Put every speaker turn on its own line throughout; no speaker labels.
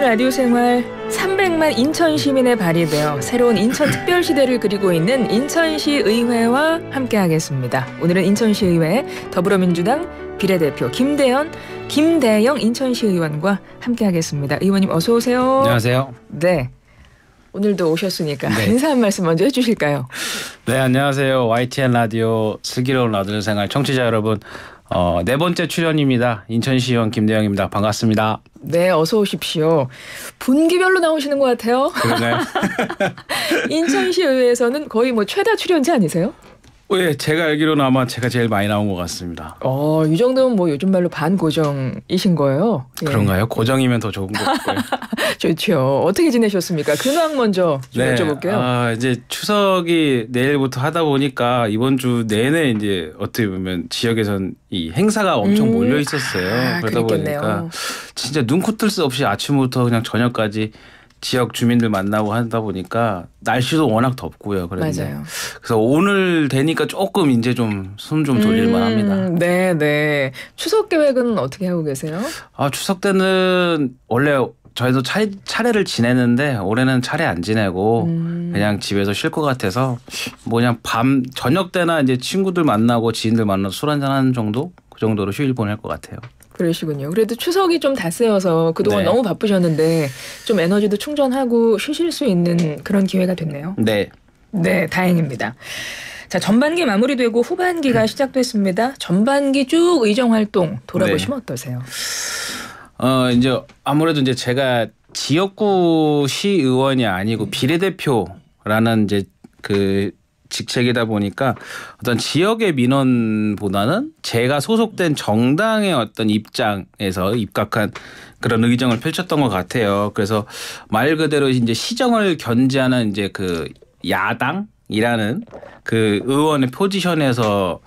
라디오 생활 300만 인천 시민에 발휘되어 새로운 인천 특별 시대를 그리고 있는 인천시 의회와 함께하겠습니다. 오늘은 인천시 의회 더불어민주당 비례대표 김대영 인천시 의원과 함께하겠습니다. 의원님 어서 오세요.
안녕하세요.
네. 오늘도 오셨으니까
네.
인사 한 말씀 먼저 해주실까요?
네, 안녕하세요. YTN 라디오 슬기로운 라디오 생활 청취자 여러분. 네 번째 출연입니다. 인천시의원 김대영입니다. 반갑습니다.
네, 어서 오십시오. 분기별로 나오시는 것 같아요.
그러나요?
인천시 의회에서는 거의 뭐 최다 출연자 아니세요?
예, 제가 알기로는 아마 제가 제일 많이 나온 것 같습니다.
이 정도면 뭐 요즘 말로 반고정이신 거예요? 예.
그런가요? 고정이면 더 좋은 것 같고요.
좋죠. 어떻게 지내셨습니까? 근황 먼저 좀 여쭤볼게요.
이제 추석이 내일부터 하다 보니까 이번 주 내내 이제 어떻게 보면 지역에선 이 행사가 엄청 몰려 있었어요. 그러다
그랬겠네요.
보니까 진짜 눈코 뜰 새 없이 아침부터 그냥 저녁까지 지역 주민들 만나고 하다 보니까 날씨도 워낙 덥고요.
맞아요.
그래서 오늘 되니까 조금 이제 좀 숨 좀 돌릴만 합니다.
네. 추석 계획은 어떻게 하고 계세요?
추석 때는 원래 저희도 차례를 지내는데 올해는 차례 안 지내고 그냥 집에서 쉴 것 같아서 뭐 그냥 저녁 때나 이제 친구들 만나고 지인들 만나서 술 한잔 하는 정도? 그 정도로 휴일 보낼 것 같아요.
그러시군요. 그래도 추석이 좀 닷새여서 그동안
네.
너무 바쁘셨는데 좀 에너지도 충전하고 쉬실 수 있는 그런 기회가 됐네요.
네.
네, 다행입니다. 자, 전반기 마무리되고 후반기가 시작됐습니다. 전반기 쭉 의정 활동 돌아보시면 어떠세요?
이제 아무래도 이제 제가 지역구 시의원이 아니고 비례대표라는 이제 그 직책이다 보니까 어떤 지역의 민원보다는 제가 소속된 정당의 어떤 입장에서 입각한 그런 의정을 펼쳤던 것 같아요. 그래서 말 그대로 이제 시정을 견제하는 이제 그 야당이라는 그 의원의 포지션에서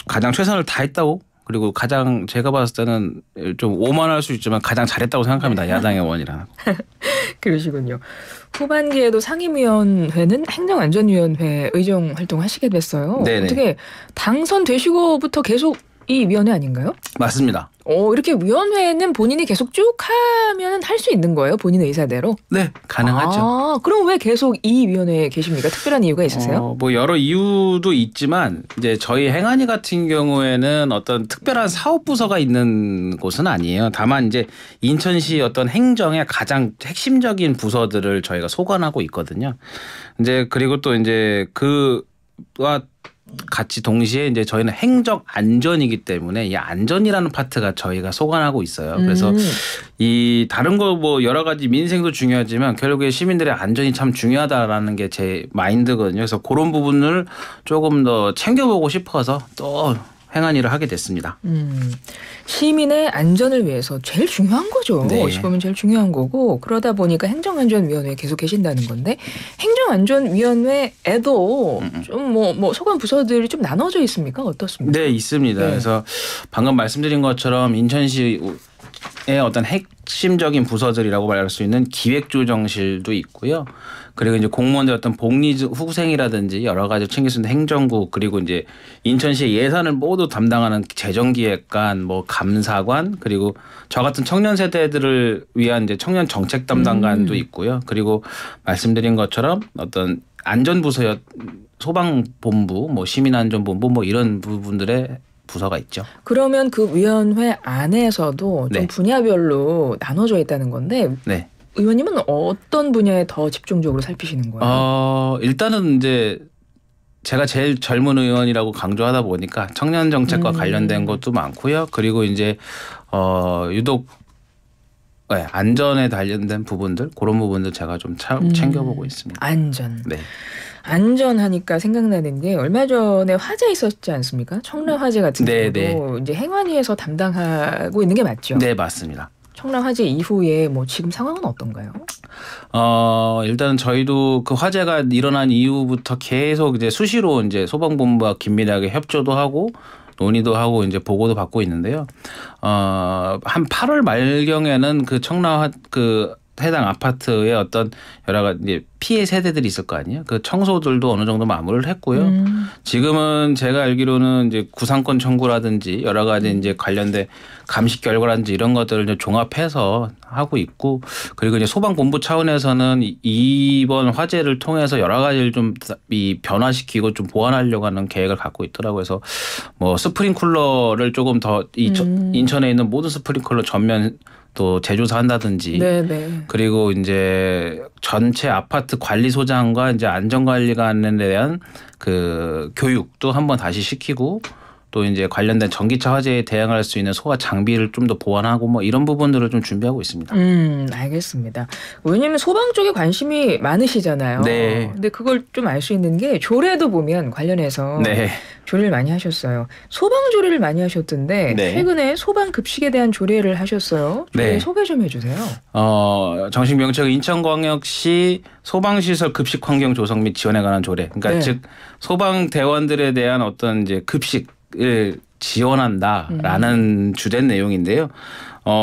가장 최선을 다했다고. 그리고 가장 제가 봤을 때는 좀 오만할 수 있지만 가장 잘했다고 생각합니다. 야당의 의원이라.
그러시군요. 후반기에도 상임위원회는 행정안전위원회 의정 활동하시게 됐어요.
네네.
어떻게 당선되시고부터 계속 이 위원회 아닌가요?
맞습니다.
이렇게 위원회는 본인이 계속 쭉 하면 할 수 있는 거예요? 본인의 의사대로?
네, 가능하죠.
그럼 왜 계속 이 위원회에 계십니까? 특별한 이유가 있으세요?
뭐 여러 이유도 있지만 이제 저희 행안위 같은 경우에는 어떤 특별한 사업 부서가 있는 곳은 아니에요. 다만 이제 인천시 어떤 행정의 가장 핵심적인 부서들을 저희가 소관하고 있거든요. 이제 그리고 또 이제 그와 같이 동시에 이제 저희는 행정 안전이기 때문에 이 안전이라는 파트가 저희가 소관하고 있어요. 그래서 이 다른 거 뭐 여러 가지 민생도 중요하지만 결국에 시민들의 안전이 참 중요하다라는 게 제 마인드거든요. 그래서 그런 부분을 조금 더 챙겨보고 싶어서 또 행안위를 하게 됐습니다.
시민의 안전을 위해서 제일 중요한 거죠.
네.
어찌 보면 제일 중요한 거고 그러다 보니까 행정안전위원회에 계속 계신다는 건데 행정안전위원회에도 좀 뭐 소관 부서들이 좀 나눠져 있습니까? 어떻습니까?
네, 있습니다.
네.
그래서 방금 말씀드린 것처럼 인천시의 어떤 핵심적인 부서들이라고 말할 수 있는 기획조정실도 있고요. 그리고 이제 공무원들 어떤 복리 후생이라든지 여러 가지 챙길 수 있는 행정국 그리고 이제 인천시의 예산을 모두 담당하는 재정기획관, 뭐 감사관 그리고 저 같은 청년 세대들을 위한 이제 청년 정책 담당관도 있고요. 그리고 말씀드린 것처럼 어떤 안전부서 소방본부, 뭐 시민안전본부 뭐 이런 부분들의 부서가 있죠.
그러면 그 위원회 안에서도 좀
네.
분야별로 나눠져 있다는 건데
네.
의원님은 어떤 분야에 더 집중적으로 살피시는 거예요?
일단은 이제 제가 제일 젊은 의원이라고 강조하다 보니까 청년 정책과 관련된 것도 많고요. 그리고 이제 유독 안전에 관련된 부분들 그런 부분들 제가 좀 챙겨보고 있습니다.
안전.
네.
안전하니까 생각나는 게 얼마 전에 화재 있었지 않습니까? 청라 화재 같은
네,
경우도 이제 행안위에서 담당하고 있는 게 맞죠?
네, 맞습니다.
청라 화재 이후에 뭐 지금 상황은 어떤가요?
일단은 저희도 그 화재가 일어난 이후부터 계속 이제 수시로 이제 소방본부와 긴밀하게 협조도 하고 논의도 하고 이제 보고도 받고 있는데요. 한 8월 말경에는 그 청라 그 해당 아파트의 어떤 여러 가지 이제 피해 세대들이 있을 거 아니에요. 그 청소들도 어느 정도 마무리를 했고요. 지금은 제가 알기로는 이제 구상권 청구라든지 여러 가지 이제 관련된 감식 결과라든지 이런 것들을 이제 종합해서 하고 있고, 그리고 이제 소방본부 차원에서는 이번 화재를 통해서 여러 가지를 좀 이 변화시키고 좀 보완하려고 하는 계획을 갖고 있더라고요. 그래서 뭐 스프링클러를 조금 더 인천에 있는 모든 스프링클러 전면 또 재조사 한다든지,
네네.
그리고 이제 전체 아파트 관리소장과 이제 안전관리관에 대한 그 교육도 한번 다시 시키고, 또 이제 관련된 전기차 화재에 대응할 수 있는 소화 장비를 좀 더 보완하고 뭐 이런 부분들을 좀 준비하고 있습니다.
알겠습니다. 왜냐면 소방 쪽에 관심이 많으시잖아요.
네.
근데 그걸 좀 알 수 있는 게 조례도 보면 관련해서
네.
조례를 많이 하셨어요. 소방 조례를 많이 하셨던데
네.
최근에 소방 급식에 대한 조례를 하셨어요. 조례
네.
소개 좀 해주세요.
정식 명칭은 인천광역시 소방시설 급식 환경 조성 및 지원에 관한 조례. 그러니까
네.
즉 소방 대원들에 대한 어떤 이제 급식을 지원한다라는 주된 내용인데요.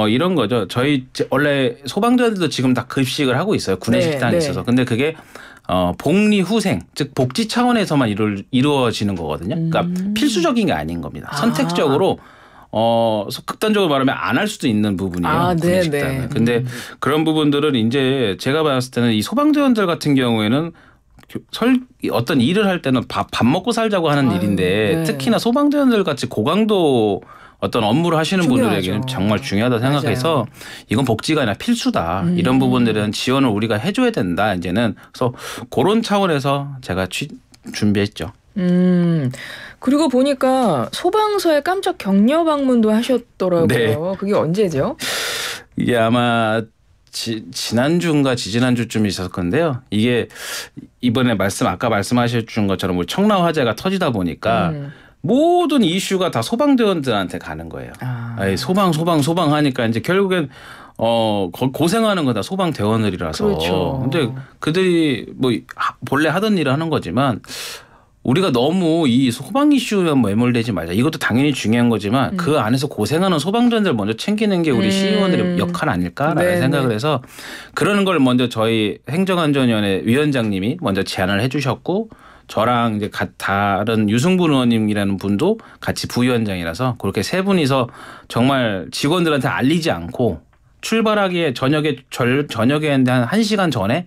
이런 거죠. 저희 원래 소방대원들도 지금 다 급식을 하고 있어요. 구내식당이 있어서. 근데 그게 복리후생, 즉 복지 차원에서만 이루어지는 거거든요. 그러니까 필수적인 게 아닌 겁니다. 선택적으로 극단적으로 말하면 안 할 수도 있는 부분이에요. 구내식당은. 근데 그런 부분들은 이제 제가 봤을 때는 이 소방대원들 같은 경우에는 어떤 일을 할 때는 밥 먹고 살자고 하는 일인데,
네.
특히나 소방대원들 같이 고강도 어떤 업무를 하시는
중요하죠.
분들에게는 정말 중요하다 생각해서
맞아요.
이건 복지가 아니라 필수다. 이런 부분들은 지원을 우리가 해줘야 된다. 이제는 그래서 그런 차원에서 제가 준비했죠.
그리고 보니까 소방서에 깜짝 격려 방문도 하셨더라고요.
네.
그게 언제죠?
이게 아마 지난주인가 지지난주쯤 있었을 건데요. 이게 이번에 아까 말씀하신 것처럼 우리 청라 화재가 터지다 보니까 모든 이슈가 다 소방대원들한테 가는 거예요. 소방 하니까 이제 결국엔 고생하는 건 다 소방대원들이라서.
그렇죠.
근데 그들이 뭐 본래 하던 일을 하는 거지만 우리가 너무 이 소방 이슈에 매몰되지 말자. 이것도 당연히 중요한 거지만 그 안에서 고생하는 소방대원들 먼저 챙기는 게 우리 시의원들의 역할 아닐까라는 생각을 해서, 그러는 걸 먼저 저희 행정안전위원회 위원장님이 먼저 제안을 해주셨고, 저랑 이제 다른 유승분 의원님이라는 분도 같이 부위원장이라서 그렇게 세 분이서 정말 직원들한테 알리지 않고 출발하기에 저녁에 한 1시간 전에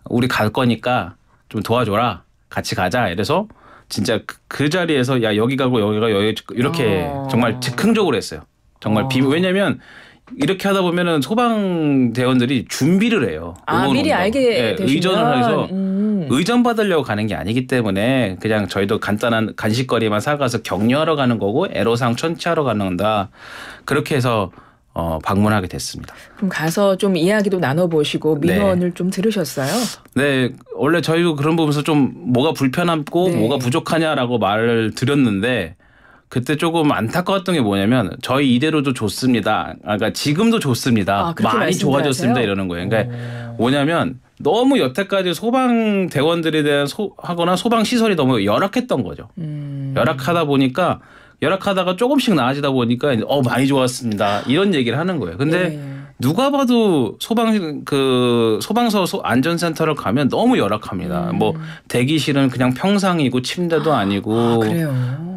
우리 갈 거니까 좀 도와줘라. 같이 가자. 이래서 진짜 그 자리에서 야 여기 가고 여기 이렇게 정말 즉흥적으로 했어요. 정말 왜냐면 이렇게 하다 보면은 소방대원들이 준비를 해요.
미리 알게 되시면
의전을 해서 의전 받으려고 가는 게 아니기 때문에 그냥 저희도 간단한 간식거리만 사가서 격려하러 가는 거고 애로사항 천취하러 가는 건다. 그렇게 해서 방문하게 됐습니다.
그럼 가서 좀 이야기도 나눠보시고 민원을 좀 들으셨어요?
네. 원래 저희도 그런 부분에서 좀 뭐가 불편하고 뭐가 부족하냐라고 말을 드렸는데, 그때 조금 안타까웠던 게 뭐냐면 저희 이대로도 좋습니다. 그러니까 지금도 좋습니다. 많이 좋아졌습니다. 이러는 거예요. 그러니까 뭐냐면 너무 여태까지 소방대원들에 대한 하거나 소방시설이 너무 열악했던 거죠. 열악하다가 조금씩 나아지다 보니까 많이 좋았습니다. 이런 얘기를 하는 거예요. 근데 누가 봐도 소방서 안전센터를 가면 너무 열악합니다. 뭐 대기실은 그냥 평상이고 침대도 아니고.
그래요.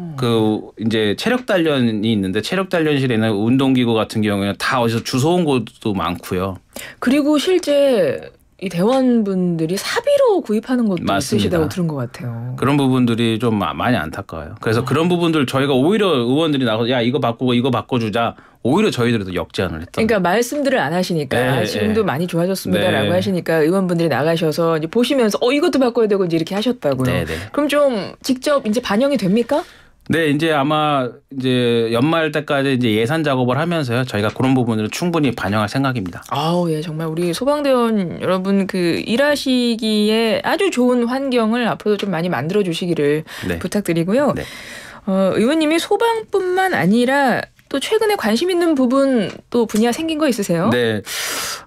이제 체력 단련이 있는데 체력 단련실에 있는 운동기구 같은 경우에는 다 어디서 주워온 것도 많고요.
그리고 실제 이 대원분들이 사비로 구입하는 것도 있으시다고 들은 것 같아요.
그런 부분들이 좀 많이 안타까워요. 그래서 그런 부분들 저희가 오히려 의원들이 나가서 야 이거 바꾸고 이거 바꿔주자. 오히려 저희들도 역제안을 했던.
그러니까 말씀들을 안 하시니까 지금도 많이 좋아졌습니다라고 하시니까 의원분들이 나가셔서 이제 보시면서 이것도 바꿔야 되고 이제 이렇게 하셨다고요. 그럼 좀 직접 이제 반영이 됩니까?
네, 이제 아마 이제 연말 때까지 이제 예산 작업을 하면서요. 저희가 그런 부분을 충분히 반영할 생각입니다.
예, 정말 우리 소방대원 여러분 일하시기에 아주 좋은 환경을 앞으로도 좀 많이 만들어 주시기를 부탁드리고요. 의원님이 소방뿐만 아니라 또 최근에 관심 있는 부분 또 분야 생긴 거 있으세요?
네.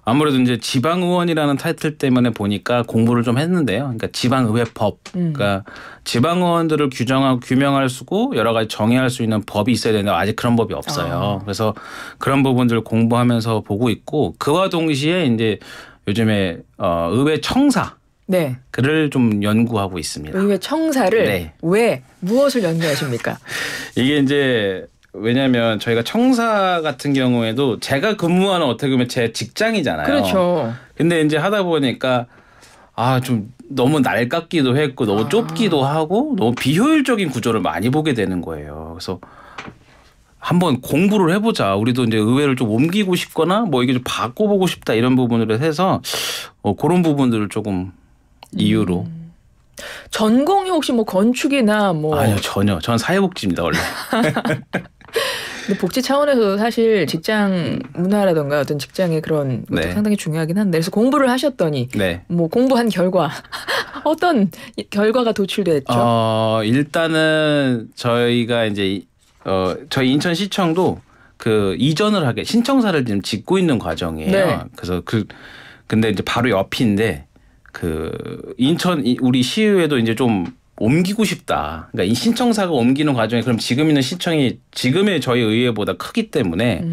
아무래도 이제 지방의원이라는 타이틀 때문에 보니까 공부를 좀 했는데요. 그러니까 지방의회법. 그러니까 지방의원들을 규명할 수고 여러 가지 정의할 수 있는 법이 있어야 되는데 아직 그런 법이 없어요. 그래서 그런 부분들을 공부하면서 보고 있고, 그와 동시에 이제 요즘에 의회 청사
네.
그를 좀 연구하고 있습니다.
의회 청사를
네.
왜 무엇을 연구하십니까?
이게 이제 왜냐하면 저희가 청사 같은 경우에도 제가 근무하는 어떻게 보면 제 직장이잖아요.
그렇죠.
근데 이제 하다 보니까 좀 너무 낡았기도 했고 너무 좁기도 하고 너무 비효율적인 구조를 많이 보게 되는 거예요. 그래서 한번 공부를 해보자. 우리도 이제 의회를 좀 옮기고 싶거나 뭐 이게 좀 바꿔보고 싶다 이런 부분으로 해서 그런 부분들을 조금 이유로.
전공이 혹시 뭐 건축이나 뭐
아니요 전혀. 전 사회복지입니다 원래.
근데 복지 차원에서 사실 직장 문화라던가 어떤 직장의 그런 것도
네.
상당히 중요하긴 한데 그래서 공부를 하셨더니
네.
뭐 공부한 결과 어떤 결과가 도출됐죠?
일단은 저희가 이제 저희 인천시청도 그 이전을 하게 신청사를 지금 짓고 있는 과정이에요.
네.
그래서 근데 이제 바로 옆인데 우리 시의회도 이제 좀 옮기고 싶다. 그러니까 이 신청사가 옮기는 과정에 그럼 지금 있는 시청이 지금의 저희 의회보다 크기 때문에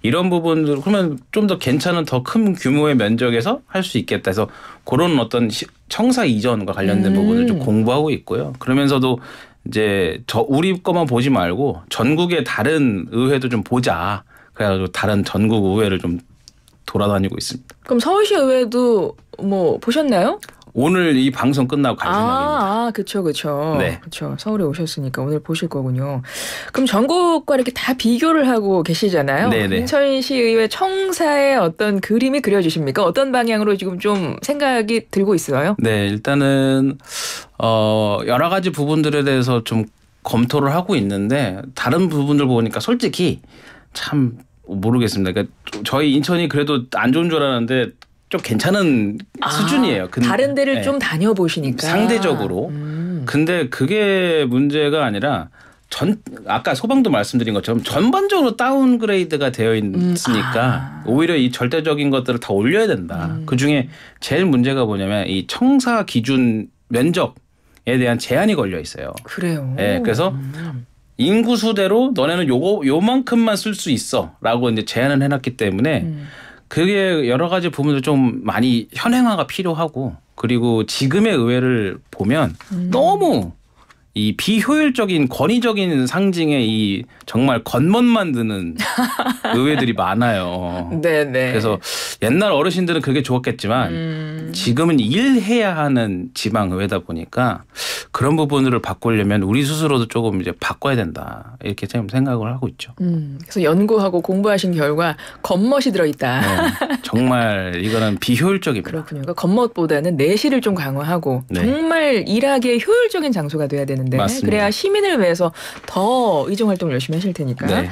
이런 부분들 그러면 좀 더 괜찮은 더 큰 규모의 면적에서 할 수 있겠다 해서 그런 어떤 청사 이전과 관련된 부분을 좀 공부하고 있고요. 그러면서도 이제 우리 것만 보지 말고 전국의 다른 의회도 좀 보자. 그래가지고 다른 전국 의회를 좀 돌아다니고 있습니다.
그럼 서울시 의회도 뭐 보셨나요?
오늘 이 방송 끝나고 갈 생각입니다.
그렇죠.
네.
그렇죠. 서울에 오셨으니까 오늘 보실 거군요. 그럼 전국과 이렇게 다 비교를 하고 계시잖아요.
네네.
인천시의회 청사의 어떤 그림이 그려지십니까? 어떤 방향으로 지금 좀 생각이 들고 있어요?
네, 일단은 여러 가지 부분들에 대해서 좀 검토를 하고 있는데 다른 부분들 보니까 솔직히 참 모르겠습니다. 그러니까 저희 인천이 그래도 안 좋은 줄 알았는데 좀 괜찮은 수준이에요.
다른 데를 좀 다녀보시니까.
상대적으로. 근데 그게 문제가 아니라 아까 소방도 말씀드린 것처럼 전반적으로 다운그레이드가 되어 있으니까 오히려 이 절대적인 것들을 다 올려야 된다. 그중에 제일 문제가 뭐냐면 이 청사 기준 면적에 대한 제한이 걸려 있어요.
그래요.
네, 그래서 인구수대로 너네는 요만큼만 쓸 수 있어라고 이제 제한을 해놨기 때문에 그게 여러 가지 부분들 좀 많이 현행화가 필요하고 그리고 지금의 의회를 보면 너무 이 비효율적인 권위적인 상징의 이 정말 겉멋만 드는 의회들이 많아요.
네네.
그래서 옛날 어르신들은 그게 좋았겠지만 지금은 일해야 하는 지방 의회다 보니까 그런 부분들을 바꾸려면 우리 스스로도 조금 이제 바꿔야 된다 이렇게 좀 생각을 하고 있죠.
그래서 연구하고 공부하신 결과 겉멋이 들어있다.
네, 정말 이거는 비효율적입니다.
그렇군요. 그러니까 겉멋보다는 내실을 좀 강화하고
네.
정말 일하기에 효율적인 장소가 돼야 되는데
맞습니다.
그래야 시민을 위해서 더 의정 활동을 열심히 하실 테니까.
네.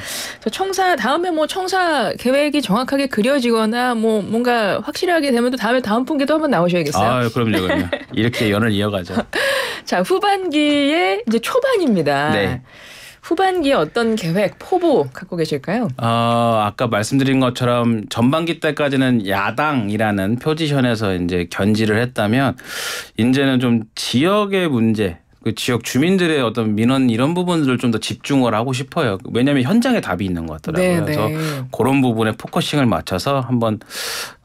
청사 다음에 뭐 청사 계획이 정확하게 그려지거나 뭐 뭔가 확실하게 되면 또 다음 분기도 한번 나오셔야겠어요.
그럼요. 이렇게 연을 이어가죠.
자, 후반기에 이제 초반입니다.
네.
후반기에 어떤 계획, 포부 갖고 계실까요?
아까 말씀드린 것처럼 전반기 때까지는 야당이라는 포지션에서 이제 견지를 했다면 이제는 좀 지역의 문제, 그 지역 주민들의 어떤 민원 이런 부분들을 좀 더 집중을 하고 싶어요. 왜냐하면 현장에 답이 있는 것 같더라고요. 그래서 그런 부분에 포커싱을 맞춰서 한번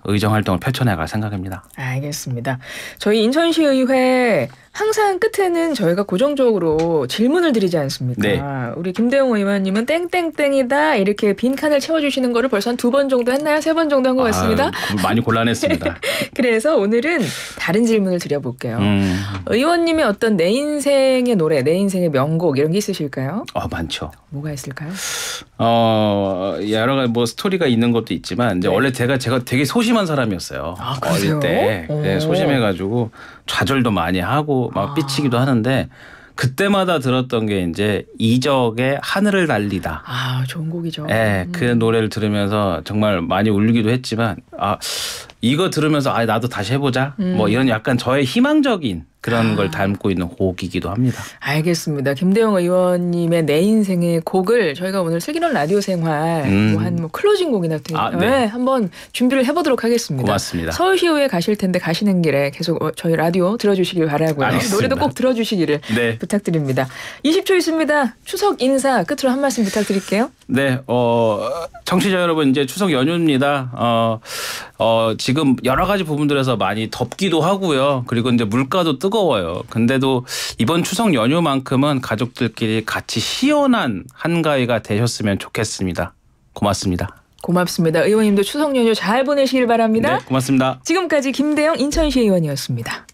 의정 활동을 펼쳐나갈 생각입니다.
알겠습니다. 저희 인천시의회 항상 끝에는 저희가 고정적으로 질문을 드리지 않습니까?
네.
우리 김대웅 의원님은 땡땡땡이다 이렇게 빈칸을 채워주시는 거를 벌써 한 2번 정도 했나요? 3번 정도 한 것 같습니다.
많이 곤란했습니다.
그래서 오늘은 다른 질문을 드려볼게요. 의원님의 어떤 내 인생의 노래, 내 인생의 명곡 이런 게 있으실까요?
많죠.
뭐가 있을까요?
여러 가지 뭐 스토리가 있는 것도 있지만 이제 원래 제가 되게 소심한 사람이었어요.
그러세요?
어릴 때 네, 소심해가지고 좌절도 많이 하고 막 삐치기도 하는데 그때마다 들었던 게 이제 이적의 하늘을 달리다.
좋은 곡이죠.
네, 그 노래를 들으면서 정말 많이 울기도 했지만 이거 들으면서 나도 다시 해보자. 뭐 이런 약간 저의 희망적인 그런 걸 담고 있는 곡이기도 합니다.
알겠습니다. 김대영 의원님의 내 인생의 곡을 저희가 오늘 슬기로운 라디오 생활 한 클로징 곡이나 네, 한번 준비를 해보도록 하겠습니다.
고맙습니다.
서울시의회 가실 텐데 가시는 길에 계속 저희 라디오 들어주시길 바라고요.
알겠습니다.
노래도 꼭 들어주시기를
네.
부탁드립니다. 20초 있습니다. 추석 인사 끝으로 한 말씀 부탁드릴게요.
네, 청취자 여러분 이제 추석 연휴입니다. 지금 여러 가지 부분들에서 많이 덥기도 하고요. 그리고 이제 물가도 뜨거워요. 근데도 이번 추석 연휴만큼은 가족들끼리 같이 시원한 한가위가 되셨으면 좋겠습니다. 고맙습니다.
고맙습니다. 의원님도 추석 연휴 잘 보내시길 바랍니다.
네, 고맙습니다.
지금까지 김대영 인천시 의원이었습니다.